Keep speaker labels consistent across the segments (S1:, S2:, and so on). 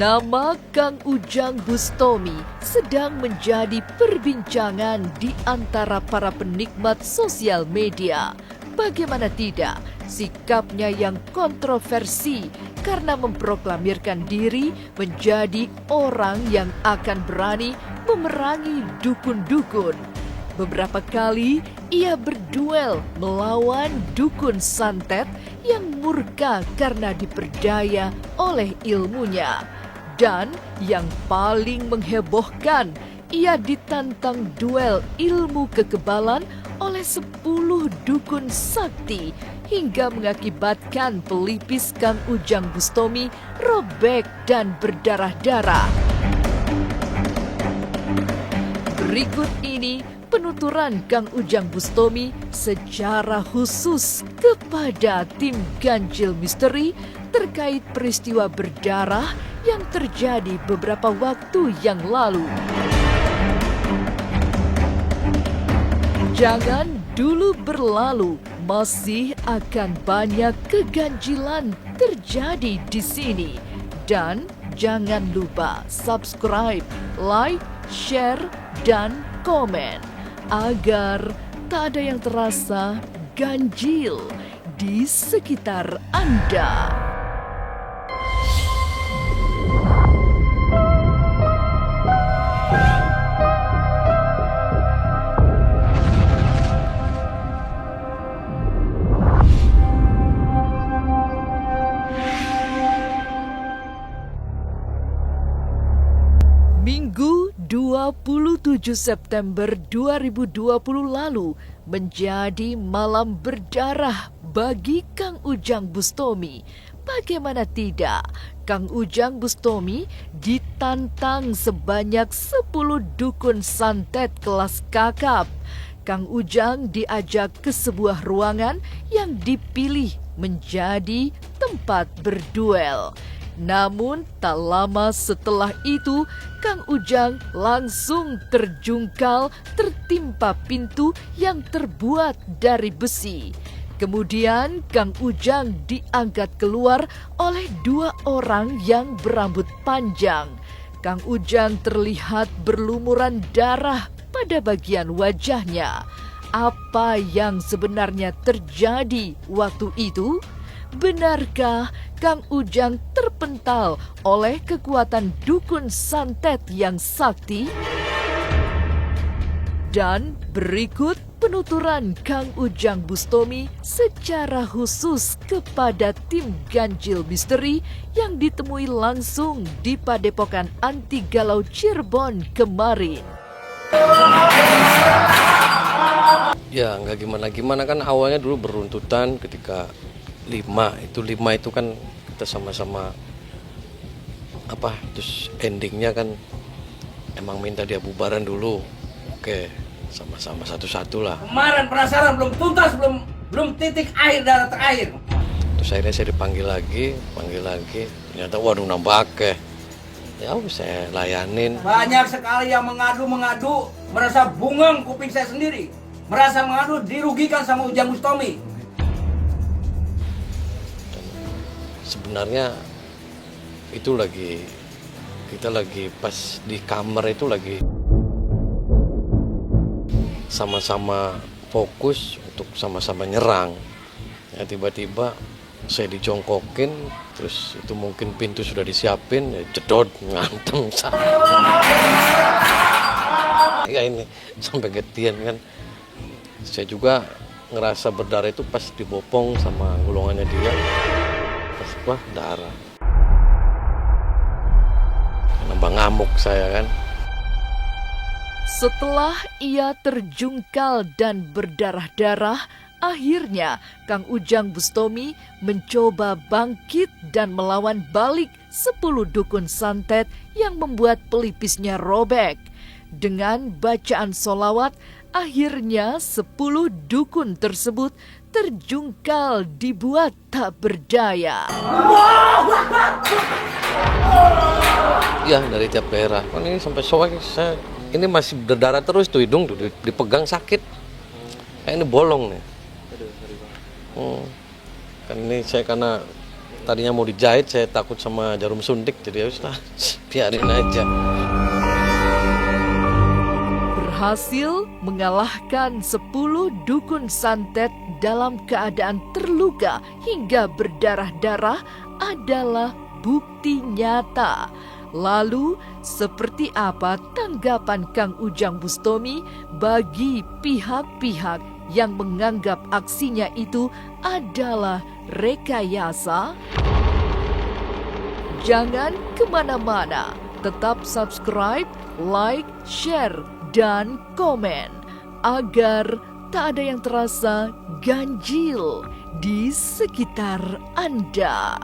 S1: Nama Kang Ujang Bustomi sedang menjadi perbincangan di antara para penikmat sosial media. Bagaimana tidak, sikapnya yang kontroversi karena memproklamirkan diri menjadi orang yang akan berani memerangi dukun-dukun. Beberapa kali ia berduel melawan dukun santet yang murka karena diperdaya oleh ilmunya. Dan yang paling menghebohkan, ia ditantang duel ilmu kekebalan oleh 10 dukun sakti hingga mengakibatkan pelipis Kang Ujang Bustomi robek dan berdarah-darah. Berikut ini penuturan Kang Ujang Bustomi secara khusus kepada tim Ganjil Misteri terkait peristiwa berdarah yang terjadi beberapa waktu yang lalu. Jangan dulu berlalu, masih akan banyak keganjilan terjadi di sini. Dan jangan lupa subscribe, like, share, dan komen agar tak ada yang terasa ganjil di sekitar Anda. Minggu 27 September 2020 lalu menjadi malam berdarah bagi Kang Ujang Bustomi. Bagaimana tidak, Kang Ujang Bustomi ditantang sebanyak 10 dukun santet kelas kakap. Kang Ujang diajak ke sebuah ruangan yang dipilih menjadi tempat berduel. Namun tak lama setelah itu, Kang Ujang langsung terjungkal tertimpa pintu yang terbuat dari besi. Kemudian Kang Ujang diangkat keluar oleh 2 orang yang berambut panjang. Kang Ujang terlihat berlumuran darah pada bagian wajahnya. Apa yang sebenarnya terjadi waktu itu? Benarkah Kang Ujang terpental oleh kekuatan dukun santet yang sakti? Dan berikut penuturan Kang Ujang Bustomi secara khusus kepada tim Ganjil Misteri yang ditemui langsung di Padepokan Anti Galau Cirebon kemarin.
S2: Ya nggak gimana-gimana, kan awalnya dulu beruntutan ketika 5 itu kan kita sama-sama terus endingnya kan emang minta dia bubaran dulu. Oke, sama-sama satu-satu lah.
S3: Kemarin penasaran belum tuntas, belum titik air darah terakhir.
S2: Terus akhirnya saya dipanggil lagi, ternyata waduh nambah. Ya saya layanin.
S3: Banyak sekali yang mengadu, merasa bungang kuping saya sendiri. Merasa mengadu dirugikan sama Ujang Bustomi.
S2: Sebenarnya itu kita lagi pas di kamar itu lagi sama-sama fokus untuk sama-sama nyerang. Ya tiba-tiba saya dijongkokin, terus itu mungkin pintu sudah disiapin, ya jedot ngantem saya. Ya ini sampai getian kan. Saya juga ngerasa berdarah itu pas dibopong sama gulungannya dia. Wah, darah. Nambah ngamuk saya kan.
S1: Setelah ia terjungkal dan berdarah-darah, akhirnya Kang Ujang Bustomi mencoba bangkit dan melawan balik 10 dukun santet yang membuat pelipisnya robek. Dengan bacaan solawat, akhirnya 10 dukun tersebut terjungkal dibuat tak berdaya.
S2: Ya dari tiap daerah. Kan ini sampai soal ini masih berdarah terus tuh, hidung tuh dipegang sakit. Kayak ini bolong nih. Kan ini saya karena tadinya mau dijahit, saya takut sama jarum suntik, jadi ya sudah biarin aja.
S1: Berhasil mengalahkan 10 dukun santet dalam keadaan terluka hingga berdarah-darah adalah bukti nyata. Lalu, seperti apa tanggapan Kang Ujang Bustomi bagi pihak-pihak yang menganggap aksinya itu adalah rekayasa? Jangan kemana-mana, tetap subscribe, like, share, dan komen agar tak ada yang terasa ganjil di sekitar Anda.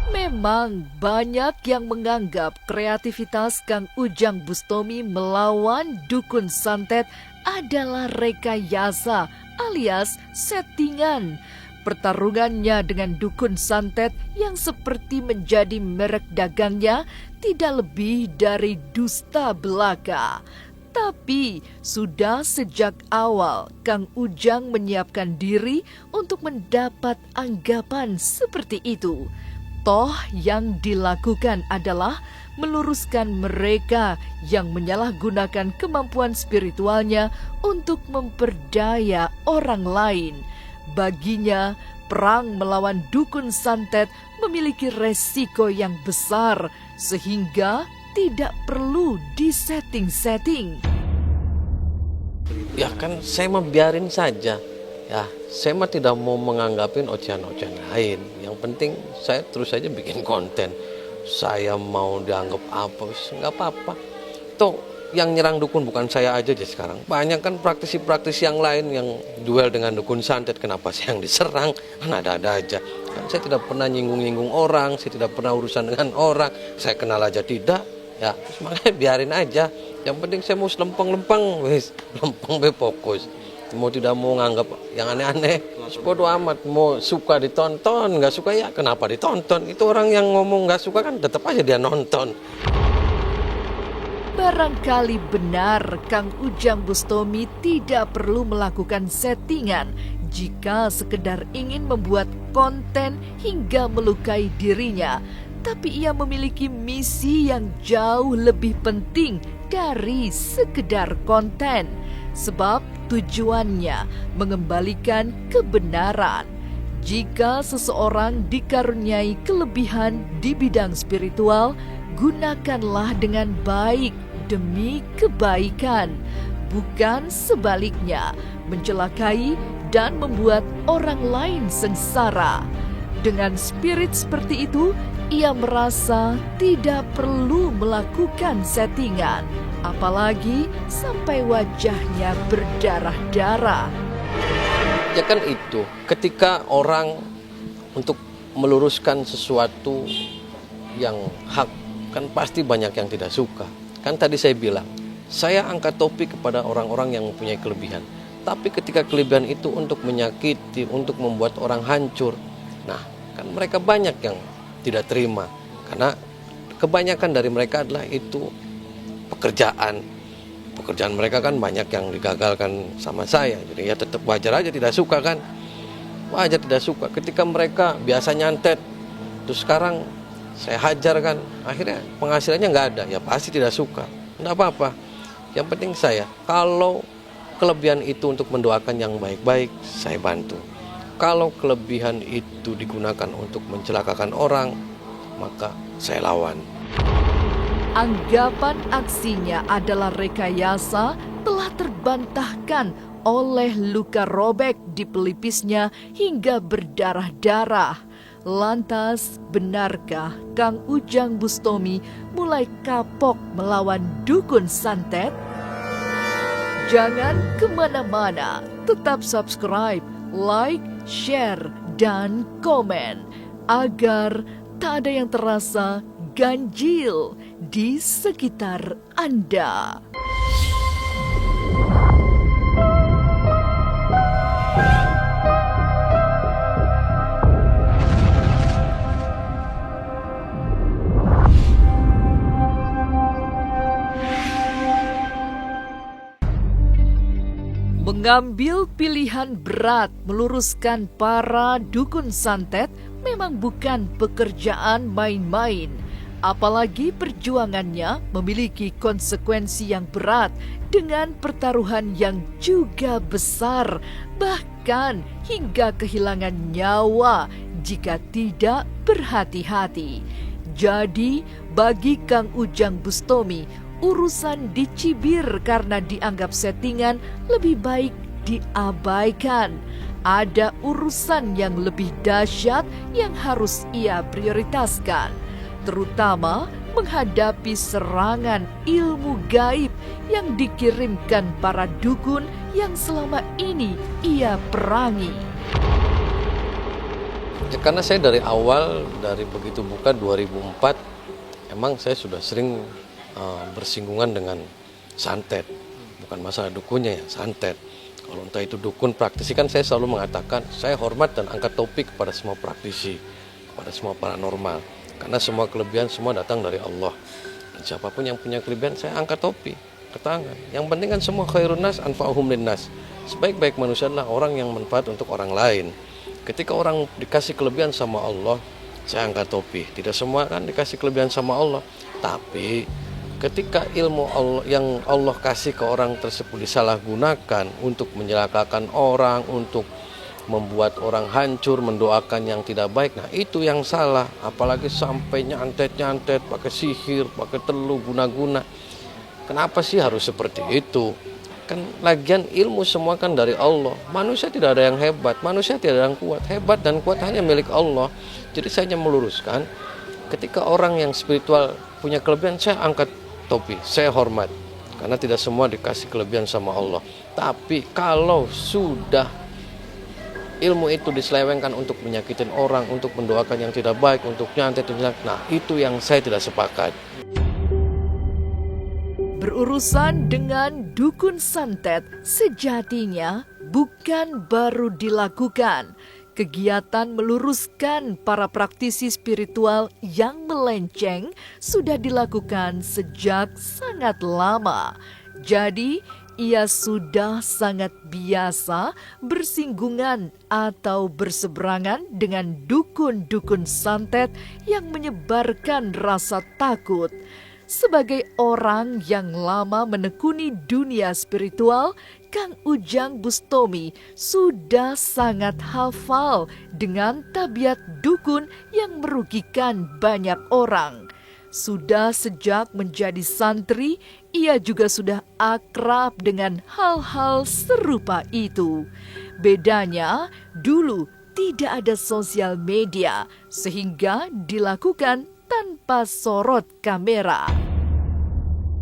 S1: Memang banyak yang menganggap kreativitas Kang Ujang Bustomi melawan dukun santet adalah rekayasa alias settingan. Pertarungannya dengan dukun santet yang seperti menjadi merek dagangnya tidak lebih dari dusta belaka. Tapi sudah sejak awal Kang Ujang menyiapkan diri untuk mendapat anggapan seperti itu. Toh yang dilakukan adalah meluruskan mereka yang menyalahgunakan kemampuan spiritualnya untuk memperdaya orang lain. Baginya, perang melawan dukun santet memiliki resiko yang besar sehingga tidak perlu disetting-setting.
S2: Ya kan saya mah biarin saja. Ya, saya mah tidak mau menganggapin ocehan-ocehan lain. Yang penting saya terus saja bikin konten. Saya mau dianggap apa, nggak apa-apa. Toh yang nyerang dukun bukan saya aja sekarang. Banyak kan praktisi-praktisi yang lain yang duel dengan dukun santet. Kenapa saya yang diserang? Kan ada-ada aja. Kan saya tidak pernah nyinggung-nyinggung orang, saya tidak pernah urusan dengan orang. Saya kenal aja tidak. Ya, makanya biarin aja. Yang penting saya mau lempeng-lempeng, wis lempeng be fokus. Mau tidak mau nganggap yang aneh-aneh, bodo amat. Mau suka ditonton, nggak suka ya kenapa ditonton. Itu orang yang ngomong nggak suka kan tetap aja dia nonton.
S1: Barangkali benar Kang Ujang Bustomi tidak perlu melakukan settingan jika sekedar ingin membuat konten hingga melukai dirinya. Tapi ia memiliki misi yang jauh lebih penting dari sekedar konten. Sebab tujuannya mengembalikan kebenaran. Jika seseorang dikaruniai kelebihan di bidang spiritual, gunakanlah dengan baik demi kebaikan, bukan sebaliknya mencelakai dan membuat orang lain sengsara. Dengan spirit seperti itu, ia merasa tidak perlu melakukan settingan, apalagi sampai wajahnya berdarah-darah.
S2: Ya kan itu, ketika orang untuk meluruskan sesuatu yang hak, kan pasti banyak yang tidak suka. Kan tadi saya bilang, saya angkat topik kepada orang-orang yang mempunyai kelebihan. Tapi ketika kelebihan itu untuk menyakiti, untuk membuat orang hancur, nah kan mereka banyak yang tidak terima. Karena kebanyakan dari mereka adalah itu pekerjaan mereka kan banyak yang digagalkan sama saya. Jadi ya tetap wajar aja tidak suka kan. Wajar tidak suka. Ketika mereka biasa nyantet, terus sekarang saya hajar kan, akhirnya penghasilannya nggak ada. Ya pasti tidak suka. Nggak apa-apa. Yang penting saya, kalau kelebihan itu untuk mendoakan yang baik-baik, saya bantu. Kalau kelebihan itu digunakan untuk mencelakakan orang, maka saya lawan.
S1: Anggapan aksinya adalah rekayasa telah terbantahkan oleh luka robek di pelipisnya hingga berdarah-darah. Lantas, benarkah Kang Ujang Bustomi mulai kapok melawan dukun santet? Jangan kemana-mana, tetap subscribe, like, share, dan komen agar tak ada yang terasa ganjil di sekitar Anda. Mengambil pilihan berat meluruskan para dukun santet memang bukan pekerjaan main-main. Apalagi perjuangannya memiliki konsekuensi yang berat dengan pertaruhan yang juga besar, bahkan hingga kehilangan nyawa jika tidak berhati-hati. Jadi, bagi Kang Ujang Bustomi, urusan dicibir karena dianggap settingan lebih baik diabaikan. Ada urusan yang lebih dahsyat yang harus ia prioritaskan, terutama menghadapi serangan ilmu gaib yang dikirimkan para dukun yang selama ini ia perangi.
S2: Ya, karena saya dari awal, dari begitu buka 2004, emang saya sudah sering bersinggungan dengan santet. Bukan masalah dukunnya ya, santet. Kalau entah itu dukun, praktisi, kan saya selalu mengatakan saya hormat dan angkat topi kepada semua praktisi, kepada semua paranormal. Karena semua kelebihan semua datang dari Allah. Dan siapapun yang punya kelebihan saya angkat topi ke tangan. Yang penting kan semua khairun nas anfa'uhum linnas. Sebaik-baik manusia adalah orang yang manfaat untuk orang lain. Ketika orang dikasih kelebihan sama Allah, saya angkat topi. Tidak semua kan dikasih kelebihan sama Allah. Tapi ketika ilmu Allah yang Allah kasih ke orang tersebut disalahgunakan untuk mencelakakan orang, untuk membuat orang hancur, mendoakan yang tidak baik, nah itu yang salah. Apalagi sampai nyantet-nyantet, pakai sihir, pakai telu, guna-guna. Kenapa sih harus seperti itu? Kan lagian ilmu semua kan dari Allah. Manusia tidak ada yang hebat, manusia tidak ada yang kuat. Hebat dan kuat hanya milik Allah. Jadi saya hanya meluruskan, ketika orang yang spiritual punya kelebihan, saya angkat topi, saya hormat. Karena tidak semua dikasih kelebihan sama Allah. Tapi kalau sudah ilmu itu diselewengkan untuk menyakitin orang, untuk mendoakan yang tidak baik, untuk nyantet, nah itu yang saya tidak sepakat.
S1: Berurusan dengan dukun santet sejatinya bukan baru dilakukan. Kegiatan meluruskan para praktisi spiritual yang melenceng sudah dilakukan sejak sangat lama. Jadi, ia sudah sangat biasa bersinggungan atau berseberangan dengan dukun-dukun santet yang menyebarkan rasa takut. Sebagai orang yang lama menekuni dunia spiritual, Kang Ujang Bustomi sudah sangat hafal dengan tabiat dukun yang merugikan banyak orang. Sudah sejak menjadi santri, ia juga sudah akrab dengan hal-hal serupa itu. Bedanya, dulu tidak ada sosial media, sehingga dilakukan tanpa sorot kamera.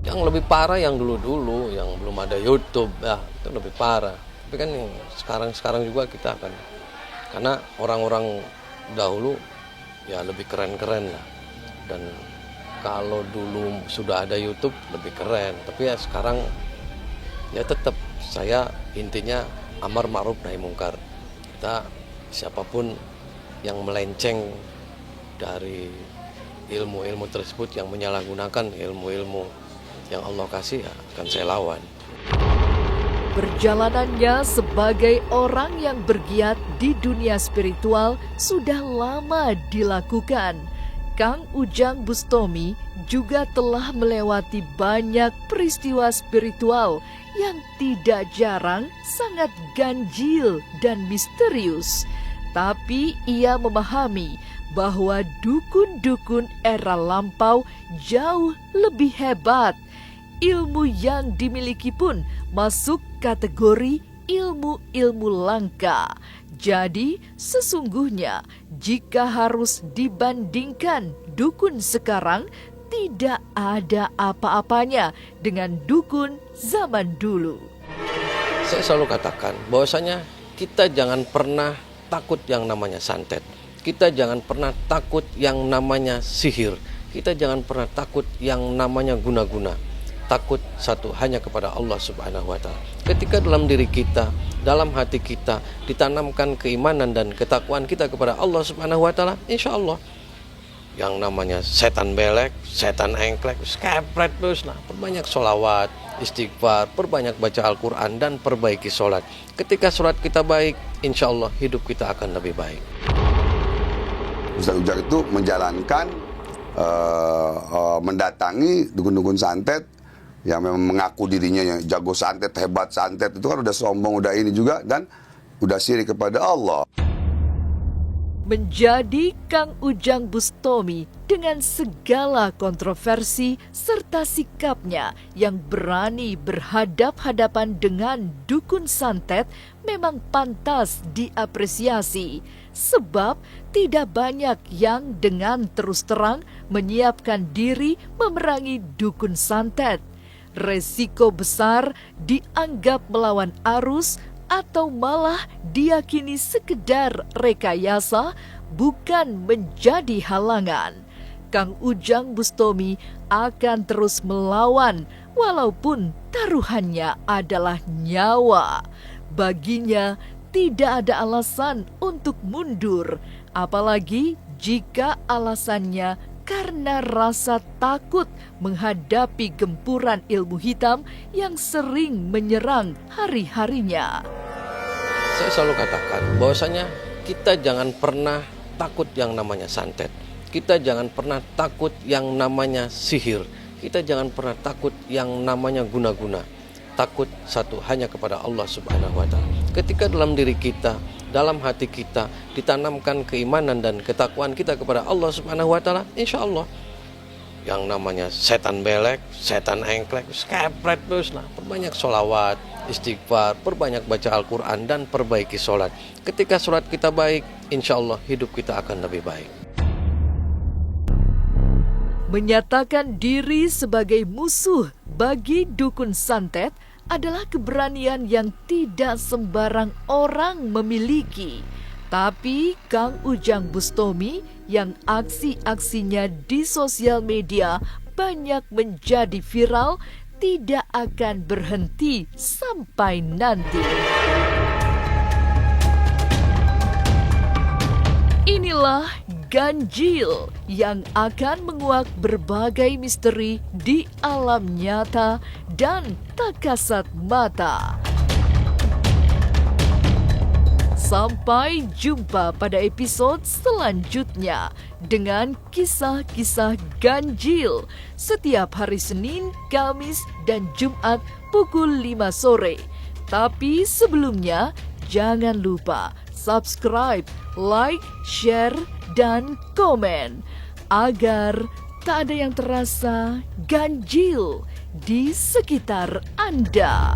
S2: Yang lebih parah yang dulu-dulu, yang belum ada YouTube, ya itu lebih parah. Tapi kan yang sekarang juga kita akan, karena orang-orang dahulu ya lebih keren-keren lah. Dan kalau dulu sudah ada YouTube lebih keren, tapi ya sekarang ya tetap saya intinya amar ma'ruf nahi mungkar. Kita siapapun yang melenceng dari ilmu-ilmu tersebut, yang menyalahgunakan ilmu-ilmu yang Allah kasih, ya akan saya lawan.
S1: Perjalanannya sebagai orang yang bergiat di dunia spiritual sudah lama dilakukan. Kang Ujang Bustomi juga telah melewati banyak peristiwa spiritual yang tidak jarang sangat ganjil dan misterius. Tapi ia memahami bahwa dukun-dukun era lampau jauh lebih hebat. Ilmu yang dimiliki pun masuk kategori ilmu-ilmu langka. Jadi sesungguhnya jika harus dibandingkan dukun sekarang, tidak ada apa-apanya dengan dukun zaman dulu.
S2: Saya selalu katakan bahwasanya kita jangan pernah takut yang namanya santet. Kita jangan pernah takut yang namanya sihir. Kita jangan pernah takut yang namanya guna-guna. Takut satu hanya kepada Allah Subhanahu wa Ta'ala. Ketika dalam diri kita, dalam hati kita ditanamkan keimanan dan ketakwaan kita kepada Allah Subhanahu wa Ta'ala, insya Allah yang namanya setan belek, setan engklek, kepret terus lah. Perbanyak sholawat, istighfar, perbanyak baca Al-Quran, dan perbaiki sholat. Ketika sholat kita baik, insya Allah hidup kita akan lebih baik.
S4: Ustaz Ujang itu menjalankan, mendatangi dukun-dukun santet yang memang mengaku dirinya yang jago santet, hebat santet, itu kan udah sombong, udah ini juga, dan udah syirik kepada Allah.
S1: Menjadi Kang Ujang Bustomi dengan segala kontroversi serta sikapnya yang berani berhadap-hadapan dengan dukun santet memang pantas diapresiasi. Sebab tidak banyak yang dengan terus terang menyiapkan diri memerangi dukun santet. Resiko besar dianggap melawan arus atau malah diyakini sekedar rekayasa, bukan menjadi halangan. Kang Ujang Bustomi akan terus melawan walaupun taruhannya adalah nyawa. Baginya tidak ada alasan untuk mundur, apalagi jika alasannya karena rasa takut menghadapi gempuran ilmu hitam yang sering menyerang hari-harinya.
S2: Saya selalu katakan bahwasanya kita jangan pernah takut yang namanya santet. Kita jangan pernah takut yang namanya sihir. Kita jangan pernah takut yang namanya guna-guna. Takut satu hanya kepada Allah Subhanahu wa Ta'ala. Ketika dalam diri kita, dalam hati kita ditanamkan keimanan dan ketakwaan kita kepada Allah Subhanahu wa Ta'ala, insya Allah yang namanya setan belek, setan engklek, skepret terus lah. Perbanyak sholawat, istighfar, perbanyak baca Al-Quran, dan perbaiki sholat. Ketika sholat kita baik, insya Allah hidup kita akan lebih baik.
S1: Menyatakan diri sebagai musuh bagi dukun santet adalah keberanian yang tidak sembarang orang memiliki. Tapi Kang Ujang Bustomi yang aksi-aksinya di sosial media banyak menjadi viral tidak akan berhenti sampai nanti. Inilah Ganjil yang akan menguak berbagai misteri di alam nyata dan tak kasat mata. Sampai jumpa pada episode selanjutnya dengan kisah-kisah ganjil setiap hari Senin, Kamis, dan Jumat pukul 5 sore. Tapi sebelumnya, jangan lupa subscribe, like, share, dan komen agar tak ada yang terasa ganjil di sekitar Anda.